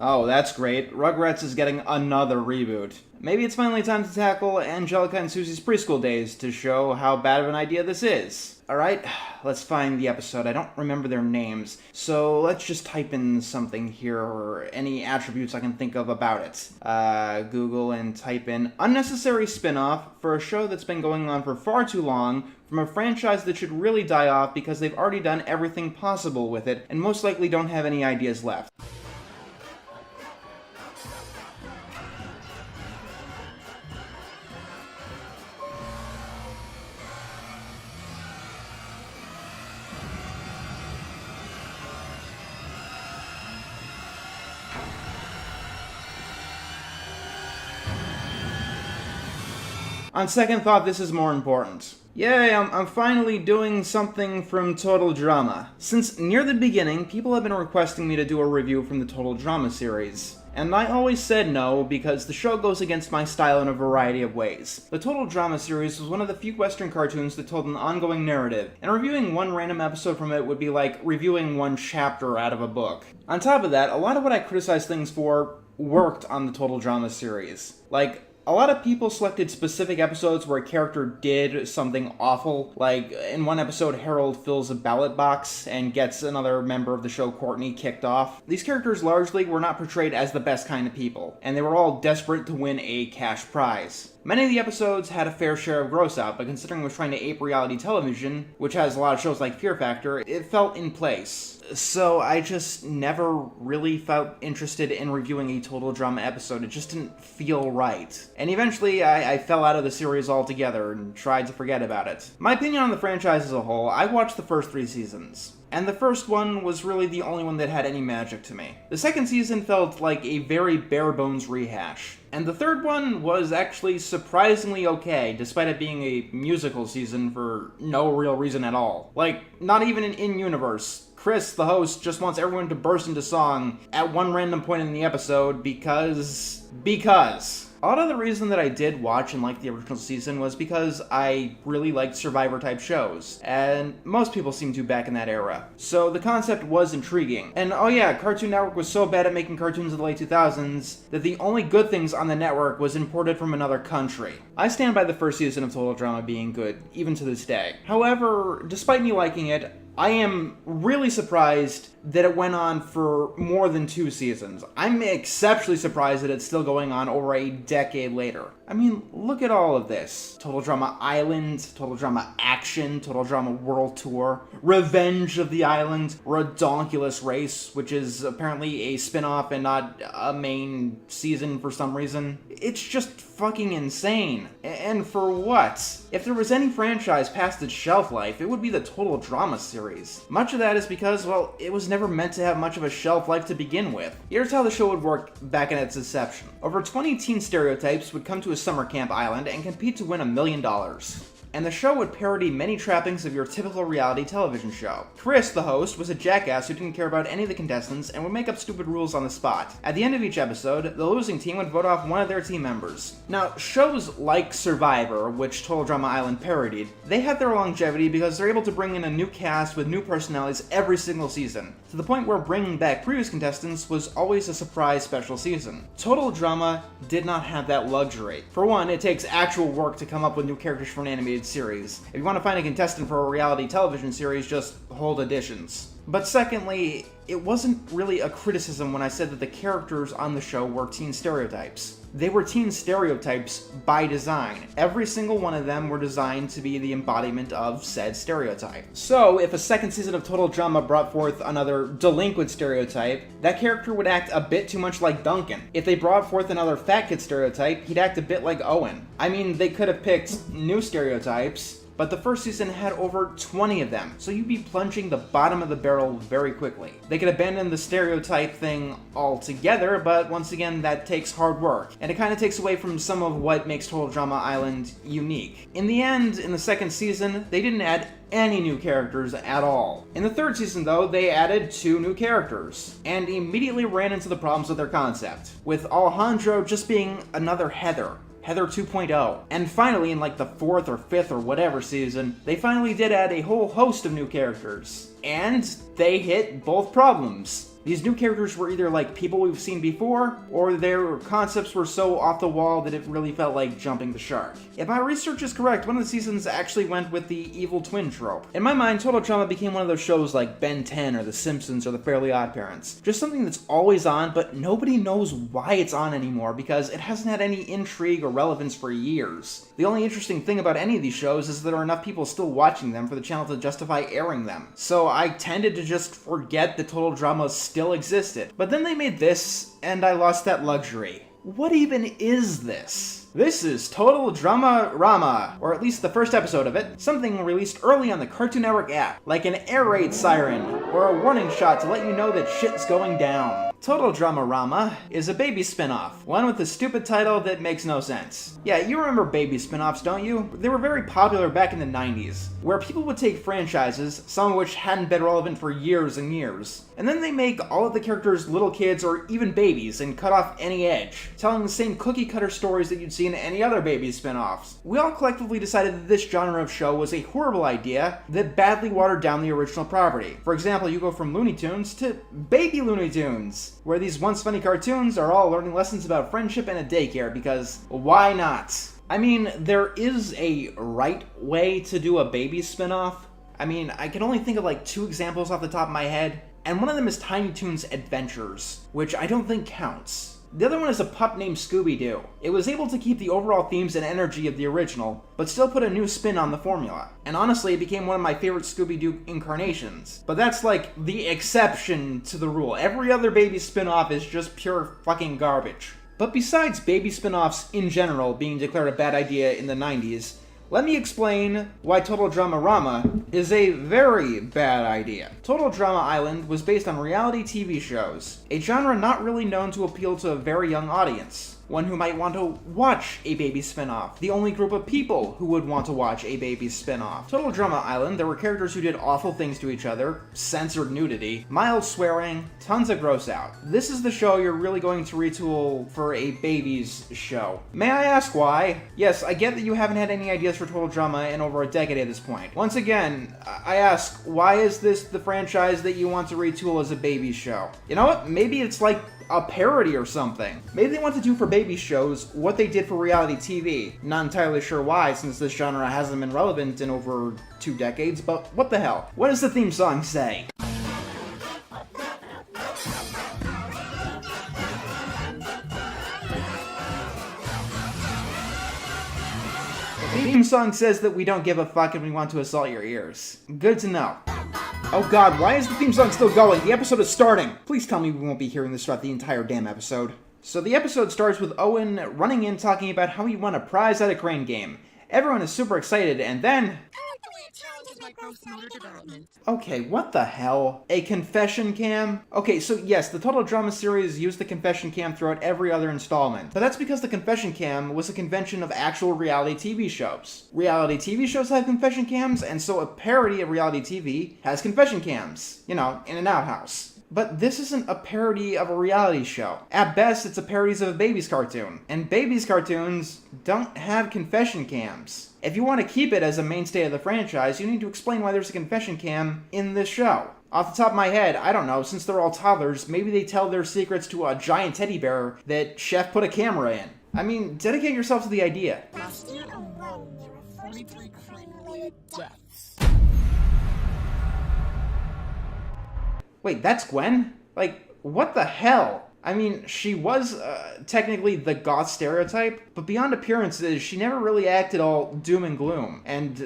Oh, that's great. Rugrats is getting another reboot. Maybe it's finally time to tackle Angelica and Susie's preschool days to show how bad of an idea this is. Alright, let's find the episode. I don't remember their names, so let's just type in something here, or any attributes I can think of about it. Google and type in unnecessary spin-off for a show that's been going on for far too long, from a franchise that should really die off because they've already done everything possible with it, and most likely don't have any ideas left. On second thought, this is more important. Yay, I'm finally doing something from Total Drama. Since near the beginning, people have been requesting me to do a review from the Total Drama series. And I always said no, because the show goes against my style in a variety of ways. The Total Drama series was one of the few Western cartoons that told an ongoing narrative, and reviewing one random episode from it would be like reviewing one chapter out of a book. On top of that, a lot of what I criticize things for worked on the Total Drama series. Like, a lot of people selected specific episodes where a character did something awful, like in one episode Harold fills a ballot box and gets another member of the show, Courtney, kicked off. These characters largely were not portrayed as the best kind of people, and they were all desperate to win a cash prize. Many of the episodes had a fair share of gross out, but considering it was trying to ape reality television, which has a lot of shows like Fear Factor, it felt in place. So I just never really felt interested in reviewing a Total Drama episode. It just didn't feel right. And eventually I fell out of the series altogether and tried to forget about it. My opinion on the franchise as a whole, I watched the first 3 seasons. And the first one was really the only one that had any magic to me. The second season felt like a very bare-bones rehash. And the third one was actually surprisingly okay, despite it being a musical season for no real reason at all. Like, not even an in-universe. Chris, the host, just wants everyone to burst into song at one random point in the episode because... A lot of the reason that I did watch and like the original season was because I really liked Survivor-type shows, and most people seem to back in that era. So the concept was intriguing. And oh yeah, Cartoon Network was so bad at making cartoons in the late 2000s that the only good things on the network was imported from another country. I stand by the first season of Total Drama being good, even to this day. However, despite me liking it, I am really surprised that it went on for more than 2 seasons. I'm exceptionally surprised that it's still going on over a decade later. I mean, look at all of this. Total Drama Island, Total Drama Action, Total Drama World Tour, Revenge of the Island, Redonkulous Race, which is apparently a spin-off and not a main season for some reason. It's just fucking insane. And for what? If there was any franchise past its shelf life, it would be the Total Drama series. Much of that is because, well, it was never meant to have much of a shelf life to begin with. Here's how the show would work back in its inception. Over 20 teen stereotypes would come to a summer camp island and compete to win $1 million. And the show would parody many trappings of your typical reality television show. Chris, the host, was a jackass who didn't care about any of the contestants and would make up stupid rules on the spot. At the end of each episode, the losing team would vote off one of their team members. Now, shows like Survivor, which Total Drama Island parodied, they have their longevity because they're able to bring in a new cast with new personalities every single season, to the point where bringing back previous contestants was always a surprise special season. Total Drama did not have that luxury. For one, it takes actual work to come up with new characters for an animated series. If you want to find a contestant for a reality television series, just hold auditions. But secondly, it wasn't really a criticism when I said that the characters on the show were teen stereotypes. They were teen stereotypes by design. Every single one of them were designed to be the embodiment of said stereotype. So, if a second season of Total Drama brought forth another delinquent stereotype, that character would act a bit too much like Duncan. If they brought forth another fat kid stereotype, he'd act a bit like Owen. I mean, they could have picked new stereotypes, but the first season had over 20 of them, so you'd be plunging the bottom of the barrel very quickly. They could abandon the stereotype thing altogether, but once again, that takes hard work, and it kind of takes away from some of what makes Total Drama Island unique. In the end, in the second season, they didn't add any new characters at all. In the third season, though, they added 2 new characters, and immediately ran into the problems with their concept, with Alejandro just being another Heather 2.0. And finally, in like the 4th or 5th or whatever season, they finally did add a whole host of new characters. And they hit both problems. These new characters were either like people we've seen before, or their concepts were so off the wall that it really felt like jumping the shark. If my research is correct, one of the seasons actually went with the evil twin trope. In my mind, Total Drama became one of those shows like Ben 10 or The Simpsons or The Fairly Odd Parents. Just something that's always on, but nobody knows why it's on anymore because it hasn't had any intrigue or relevance for years. The only interesting thing about any of these shows is there are enough people still watching them for the channel to justify airing them. So I tended to just forget that Total Drama still existed. But then they made this, and I lost that luxury. What even is this? This is Total Dramarama, or at least the first episode of it, something released early on the Cartoon Network app, like an air raid siren, or a warning shot to let you know that shit's going down. Total Dramarama is a baby spin-off, one with a stupid title that makes no sense. Yeah, you remember baby spin-offs, don't you? They were very popular back in the 90s, where people would take franchises, some of which hadn't been relevant for years and years, and then they make all of the characters little kids or even babies and cut off any edge, telling the same cookie-cutter stories that you'd see in any other baby spin-offs. We all collectively decided that this genre of show was a horrible idea that badly watered down the original property. For example, you go from Looney Tunes to Baby Looney Tunes, where these once funny cartoons are all learning lessons about friendship in a daycare because why not? I mean, there is a right way to do a baby spin-off. I mean, I can only think of like 2 examples off the top of my head, and one of them is Tiny Toons Adventures, which I don't think counts. The other one is a pup named Scooby-Doo. It was able to keep the overall themes and energy of the original, but still put a new spin on the formula. And honestly, it became one of my favorite Scooby-Doo incarnations. But that's like the exception to the rule. Every other baby spin-off is just pure fucking garbage. But besides baby spin-offs in general being declared a bad idea in the 90s, let me explain why Total Dramarama is a very bad idea. Total Drama Island was based on reality TV shows, a genre not really known to appeal to a very young audience. One who might want to watch a baby spin-off. The only group of people who would want to watch a baby spin-off. Total Drama Island, there were characters who did awful things to each other, censored nudity, mild swearing, tons of gross out. This is the show you're really going to retool for a baby's show. May I ask why? Yes, I get that you haven't had any ideas for Total Drama in over a decade at this point. Once again, I ask, why is this the franchise that you want to retool as a baby show? You know what? Maybe it's like a parody or something. Maybe they want to do for baby shows what they did for reality TV. Not entirely sure why, since this genre hasn't been relevant in over 2 decades, but what the hell? What does the theme song say? The theme song says that we don't give a fuck and we want to assault your ears. Good to know. Oh god, why is the theme song still going? The episode is starting! Please tell me we won't be hearing this throughout the entire damn episode. So the episode starts with Owen running in talking about how he won a prize at a crane game. Everyone is super excited, and then... Okay, what the hell? A confession cam? Okay, so yes, the Total Drama series used the confession cam throughout every other installment, but that's because the confession cam was a convention of actual reality TV shows. Reality TV shows have confession cams, and so a parody of reality TV has confession cams. You know, in an outhouse. But this isn't a parody of a reality show. At best, it's a parody of a baby's cartoon. And baby's cartoons don't have confession cams. If you want to keep it as a mainstay of the franchise, you need to explain why there's a confession cam in this show. Off the top of my head, I don't know, since they're all toddlers, maybe they tell their secrets to a giant teddy bear that Chef put a camera in. I mean, dedicate yourself to the idea. Wait, that's Gwen? Like, what the hell? I mean, she was technically the goth stereotype, but beyond appearances, she never really acted all doom and gloom, and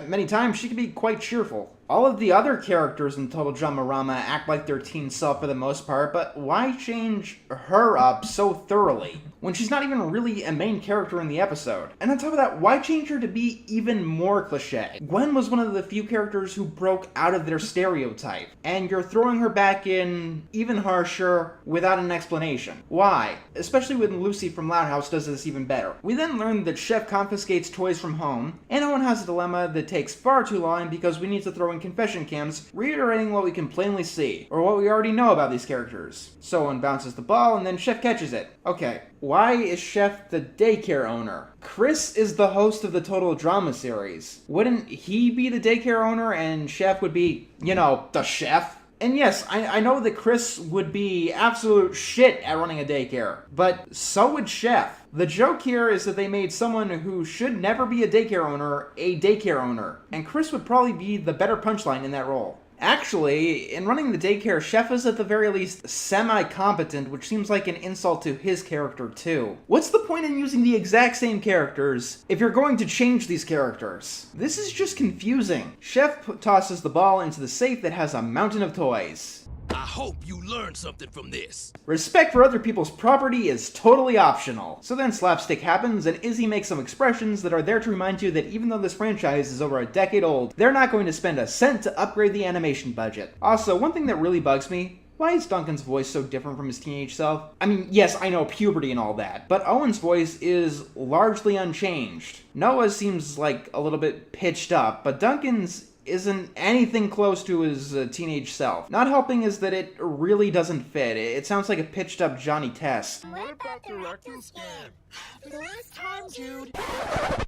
many times she could be quite cheerful. All of the other characters in Total Dramarama act like their teen self for the most part, but why change her up so thoroughly when she's not even really a main character in the episode? And on top of that, why change her to be even more cliche? Gwen was one of the few characters who broke out of their stereotype, and you're throwing her back in even harsher without an explanation. Why? Especially when Lucy from Loud House does this even better. We then learn that Chef confiscates toys from home, and Owen has a dilemma that takes far too long because we need to throw in confession cams, reiterating what we can plainly see, or what we already know about these characters. So Owen bounces the ball, and then Chef catches it. Okay, why is Chef the daycare owner? Chris is the host of the Total Drama series. Wouldn't he be the daycare owner, and Chef would be, you know, the chef? And yes, I know that Chris would be absolute shit at running a daycare, but so would Chef. The joke here is that they made someone who should never be a daycare owner, and Chris would probably be the better punchline in that role. Actually, in running the daycare, Chef is at the very least semi-competent, which seems like an insult to his character too. What's the point in using the exact same characters if you're going to change these characters? This is just confusing. Chef tosses the ball into the safe that has a mountain of toys. I hope you learned something from this. Respect for other people's property is totally optional. So then slapstick happens and Izzy makes some expressions that are there to remind you that even though this franchise is over a decade old, they're not going to spend a cent to upgrade the animation budget. Also, one thing that really bugs me, why is Duncan's voice so different from his teenage self? I mean, yes, I know puberty and all that, but Owen's voice is largely unchanged. Noah's seems like a little bit pitched up, but Duncan's isn't anything close to his teenage self. Not helping is that it really doesn't fit. It sounds like a pitched up Johnny Test. What about the rectal scan? For the last time, Jude.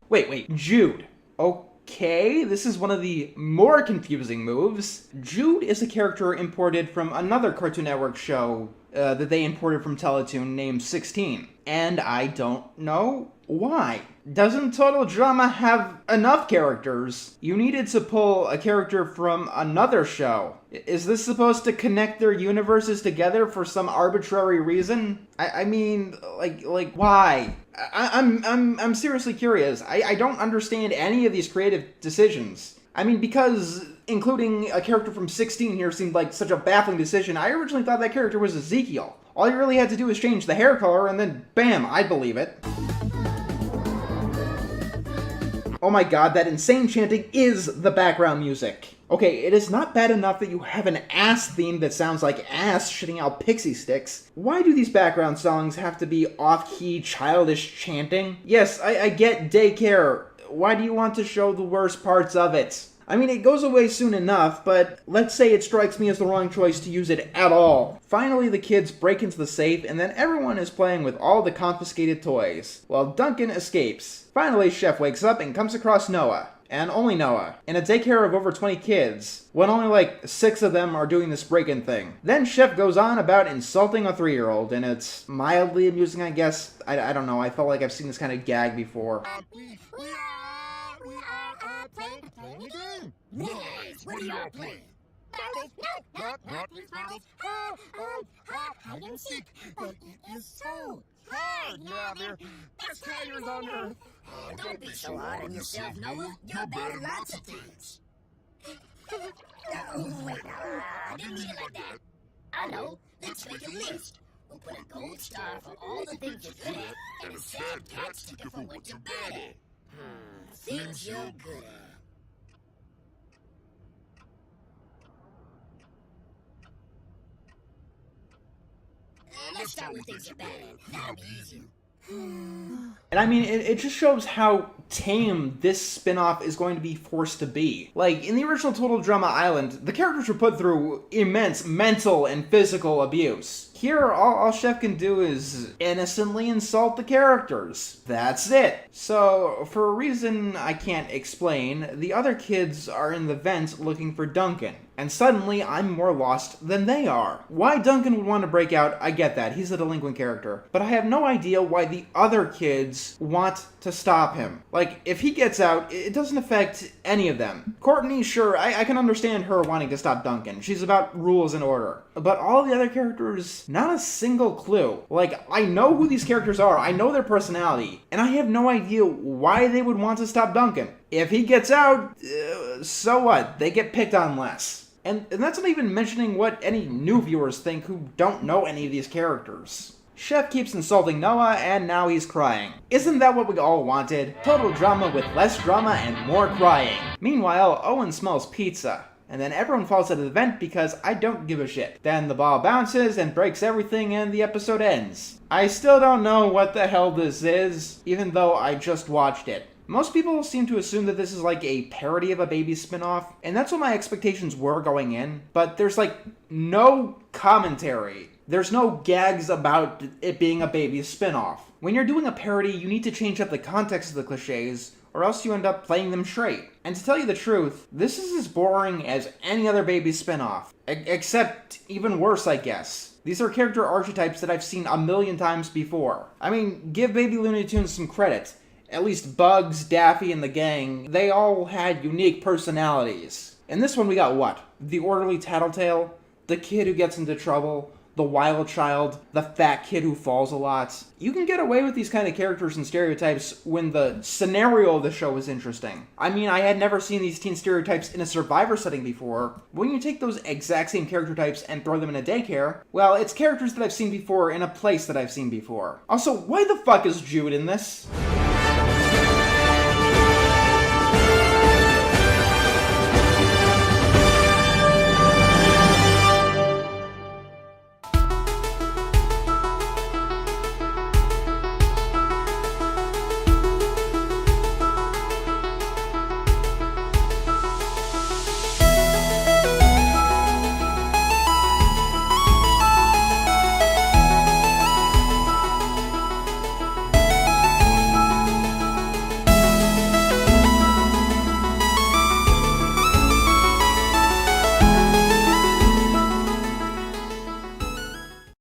Wait, Jude. Okay, this is one of the more confusing moves. Jude is a character imported from another Cartoon Network show that they imported from Teletoon named 16. And I don't know why. Doesn't Total Drama have enough characters? You needed to pull a character from another show. Is this supposed to connect their universes together for some arbitrary reason? I mean, like why? I'm seriously curious. I don't understand any of these creative decisions. I mean, because including a character from 16 here seemed like such a baffling decision, I originally thought that character was Ezekiel. All you really had to do was change the hair color and then bam, I'd believe it. Oh my god, that insane chanting is the background music. Okay, it is not bad enough that you have an ass theme that sounds like ass shitting out pixie sticks. Why do these background songs have to be off-key, childish chanting? Yes, I get daycare. Why do you want to show the worst parts of it? I mean, it goes away soon enough, but let's say it strikes me as the wrong choice to use it at all. Finally, the kids break into the safe, and then everyone is playing with all the confiscated toys, while Duncan escapes. Finally, Chef wakes up and comes across Noah, and only Noah, in a daycare of over 20 kids, when only like 6 of them are doing this break-in thing. Then Chef goes on about insulting a 3-year-old, and it's mildly amusing, I guess. I don't know, I felt like I've seen this kind of gag before. Playing a game. Nice. What are y'all playing? Marbles? No, not these marbles. Hide and seek. But it is so hard. Yeah, best hiders on Earth. Don't be so hard on yourself, Noah. You're bad at lots of things. Wait, I didn't mean it like that. I know. Let's make a list. We'll put a gold star for all the things you're good at, and a sad cat sticker for what you're bad at. Things you're good at. Let's start with things you're bad at. That'll be easier. And I mean, it just shows how tame this spin-off is going to be forced to be. Like, in the original Total Drama Island, the characters were put through immense mental and physical abuse. Here, all Chef can do is innocently insult the characters. That's it. So, for a reason I can't explain, the other kids are in the vent looking for Duncan. And suddenly, I'm more lost than they are. Why Duncan would want to break out, I get that. He's a delinquent character. But I have no idea why the other kids want to stop him. Like, if he gets out, it doesn't affect any of them. Courtney, sure, I can understand her wanting to stop Duncan. She's about rules and order. But all the other characters, not a single clue. Like, I know who these characters are. I know their personality. And I have no idea why they would want to stop Duncan. If he gets out, so what? They get picked on less. And that's not even mentioning what any new viewers think who don't know any of these characters. Chef keeps insulting Noah, and now he's crying. Isn't that what we all wanted? Total drama with less drama and more crying. Meanwhile, Owen smells pizza. And then everyone falls out of the vent because I don't give a shit. Then the ball bounces and breaks everything and the episode ends. I still don't know what the hell this is, even though I just watched it. Most people seem to assume that this is like a parody of a Baby spin-off, and that's what my expectations were going in, but there's like no commentary. There's no gags about it being a Baby spin-off. When you're doing a parody, you need to change up the context of the cliches, or else you end up playing them straight. And to tell you the truth, this is as boring as any other Baby spinoff. Except even worse, I guess. These are character archetypes that I've seen a million times before. I mean, give Baby Looney Tunes some credit. At least Bugs, Daffy, and the gang, they all had unique personalities. In this one we got what? The orderly tattletale? The kid who gets into trouble? The wild child? The fat kid who falls a lot? You can get away with these kind of characters and stereotypes when the scenario of the show is interesting. I mean, I had never seen these teen stereotypes in a Survivor setting before. When you take those exact same character types and throw them in a daycare, well, it's characters that I've seen before in a place that I've seen before. Also, why the fuck is Jude in this?